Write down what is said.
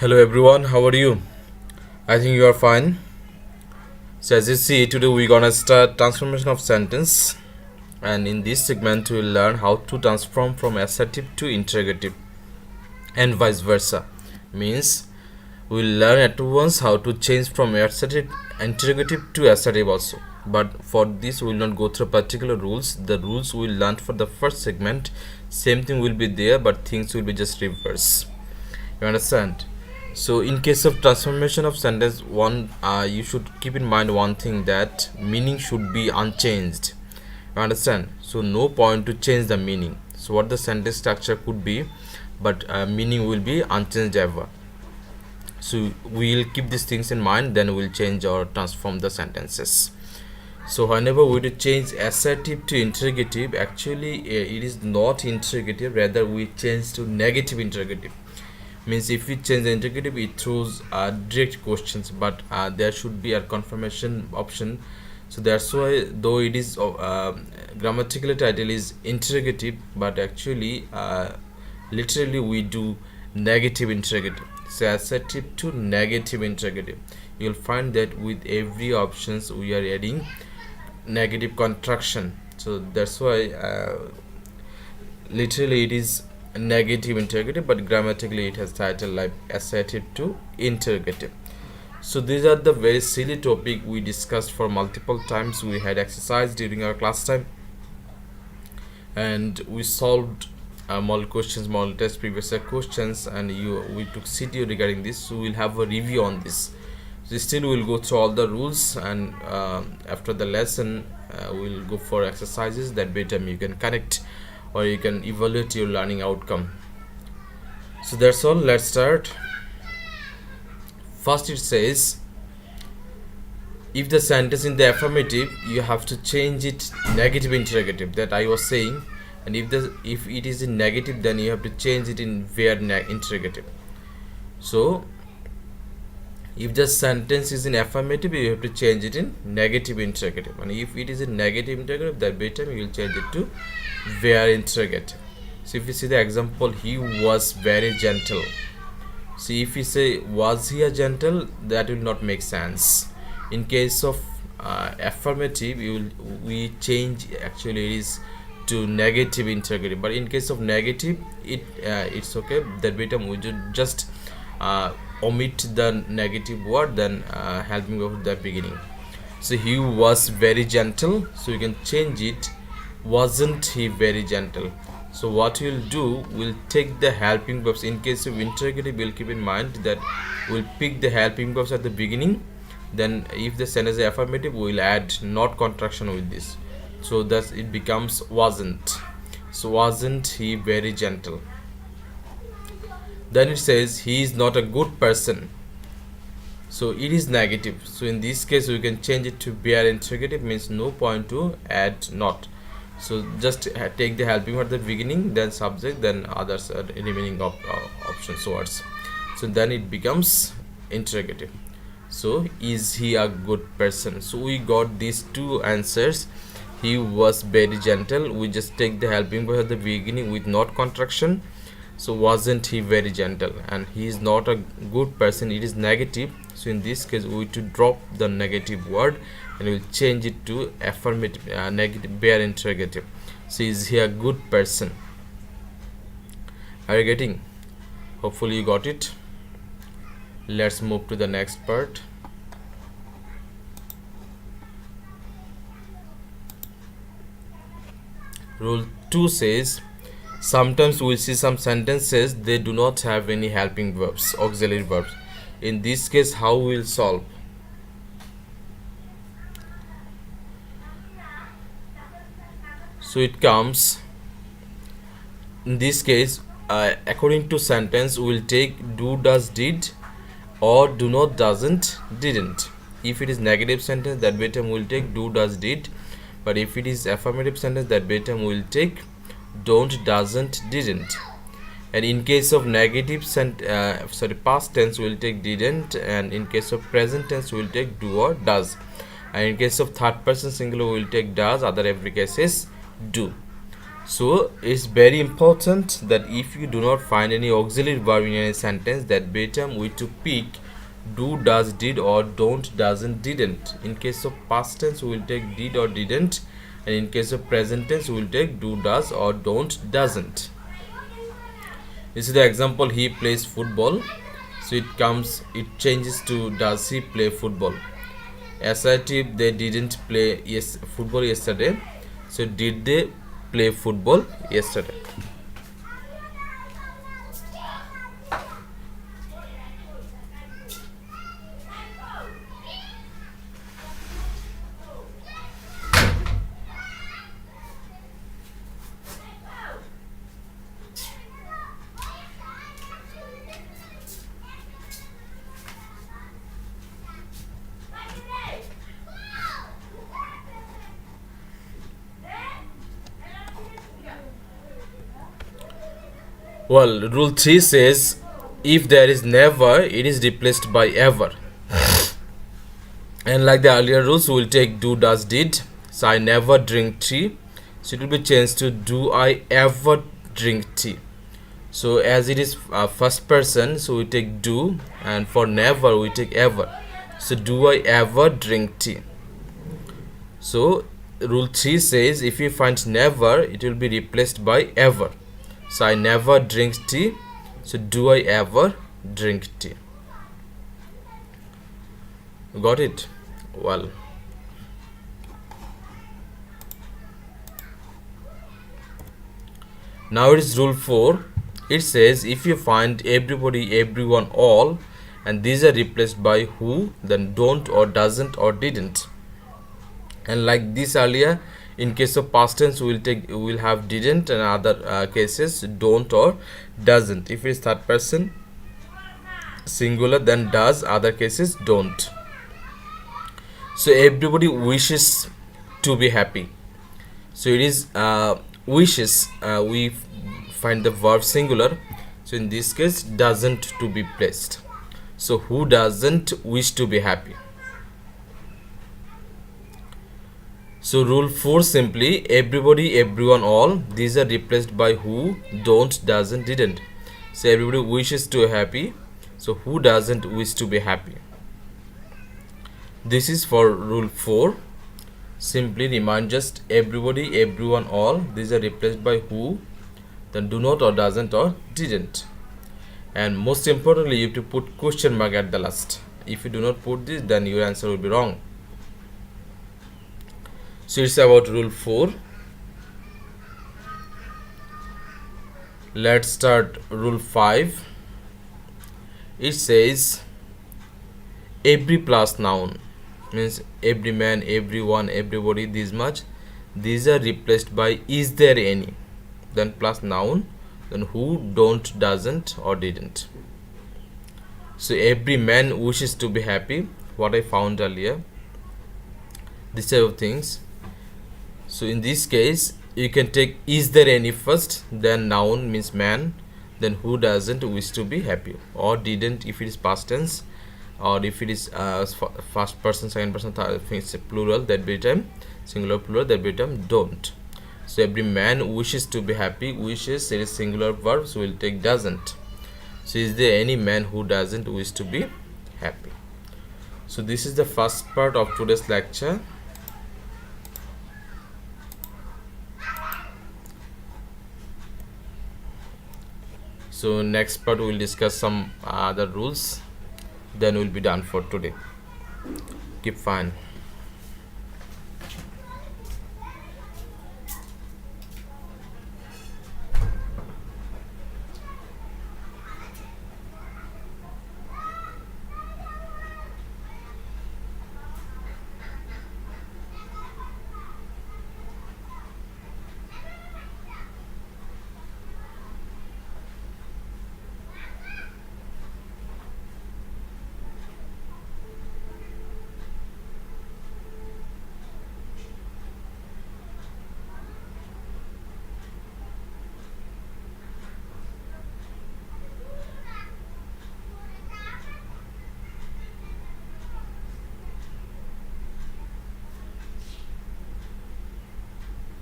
Hello everyone, how are you? I think you are fine. So as you see, today we're gonna start transformation of sentence, and in this segment we will learn how to transform from assertive to interrogative and vice versa. Means we'll learn at once how to change from assertive interrogative to assertive also. But for this we will not go through particular rules. The rules we learned for the first segment, same thing will be there, but things will be just reverse. You understand? So in case of transformation of sentence, you should keep in mind one thing, that meaning should be unchanged. You understand? So no point to change the meaning. So what the sentence structure could be, but meaning will be unchanged ever. So we'll keep these things in mind, then we'll change or transform the sentences. So whenever we do change assertive to interrogative, actually it is not interrogative, rather we change to negative interrogative. Means if we change the interrogative, it throws direct questions, but there should be a confirmation option. So that's why, though it is grammatical title is interrogative, but actually literally we do negative interrogative. So assertive to negative interrogative, you'll find that with every options we are adding negative contraction. So that's why literally it is negative interrogative, but grammatically it has title like assertive to interrogative. So these are the very silly topic we discussed for multiple times. We had exercise during our class time, and we solved model questions, model test, previous year questions, and we took CTO regarding this. So we'll have a review on this. So still we'll go through all the rules, and after the lesson we'll go for exercises that better you can connect or you can evaluate your learning outcome. So that's all. Let's start. First it says, if the sentence in the affirmative, you have to change it negative interrogative, that I was saying, and if it is in negative, then you have to change it in where interrogative. So if the sentence is in affirmative, you have to change it in negative interrogative, and if it is in negative interrogative, that better you will change it to where interrogative. So if you see the example, he was very gentle. See, if we say was he a gentle, that will not make sense. In case of affirmative, we change, actually it is to negative interrogative, but in case of negative, it's okay, that better we just omit the negative word, then helping with the beginning. So he was very gentle, so you can change it, wasn't he very gentle. So what we'll do, we'll take the helping verbs. In case of interrogative, we'll keep in mind that we'll pick the helping verbs at the beginning, then if the sentence is affirmative, we'll add not contraction with this, so that it becomes wasn't. So wasn't he very gentle. Then it says he is not a good person, so it is negative. So in this case we can change it to where interrogative, means no point to add not. So just take the helping word at the beginning, then subject, then others are remaining options words. So then it becomes interrogative. So is he a good person? So we got these two answers. He was very gentle, we just take the helping word at the beginning with not contraction. So wasn't he very gentle, and he is not a good person, it is negative. So in this case we need to drop the negative word and we'll change it to affirmative, negative, bare interrogative. So is he a good person? Are you getting? Hopefully you got it. Let's move to the next part. Rule 2 says, sometimes we see some sentences they do not have any helping verbs, auxiliary verbs. In this case, how we will solve? So it comes, in this case, according to sentence, we will take do, does, did, or do not, doesn't, didn't. If it is negative sentence, that better we will take do, does, did. But if it is affirmative sentence, that better we will take don't, doesn't, didn't. And in case of negative past tense, we will take didn't, and in case of present tense, we will take do or does, and in case of third person singular, we will take does, other every case is do. So it's very important that if you do not find any auxiliary verb in any sentence, that verbatim we to pick do, does, did, or don't, doesn't, didn't. In case of past tense, we will take did or didn't, and in case of present tense, we will take do, does, or don't, doesn't. This is the example: he plays football. So it changes to does he play football. Assertive, they didn't play football yesterday. So did they play football yesterday? Well, rule 3 says if there is never, it is replaced by ever. And like the earlier rules, we will take do, does, did. So I never drink tea. So it will be changed to do I ever drink tea. So as it is first person, so we take do, and for never we take ever. So do I ever drink tea? So rule 3 says if you find never, it will be replaced by ever. So I never drink tea. So do I ever drink tea? Got it? Well, now it is rule 4. It says if you find everybody, everyone, all, and these are replaced by who, then don't or doesn't or didn't. And like this earlier, in case of past tense, we will have didn't, and other cases don't or doesn't. If it is third person singular, then does, other cases don't. So everybody wishes to be happy. So it is wishes, we find the verb singular. So in this case, doesn't to be placed. So who doesn't wish to be happy? So rule 4 simply everybody, everyone, all, these are replaced by who, don't, doesn't, didn't. So everybody wishes to be happy. So who doesn't wish to be happy? This is for rule 4. Simply remind just everybody, everyone, all, these are replaced by who, then do not or doesn't or didn't. And most importantly, you have to put question mark at the last. If you do not put this, then your answer will be wrong. So it's about rule 4. Let's start rule 5. It says every plus noun, means every man, everyone, everybody, this much, these are replaced by is there any, then plus noun, then who, don't, doesn't or didn't. So every man wishes to be happy, what I found earlier, these type of things. So in this case, you can take is there any first, then noun means man, then who doesn't wish to be happy, or didn't if it is past tense, or if it is first person, second person, third, it's plural, that be time singular, plural, that be time don't. So every man wishes to be happy. Wishes, it is singular verb, so we'll take doesn't. So is there any man who doesn't wish to be happy? So this is the first part of today's lecture. So next part we will discuss some other rules, then we'll be done for today. Keep fine.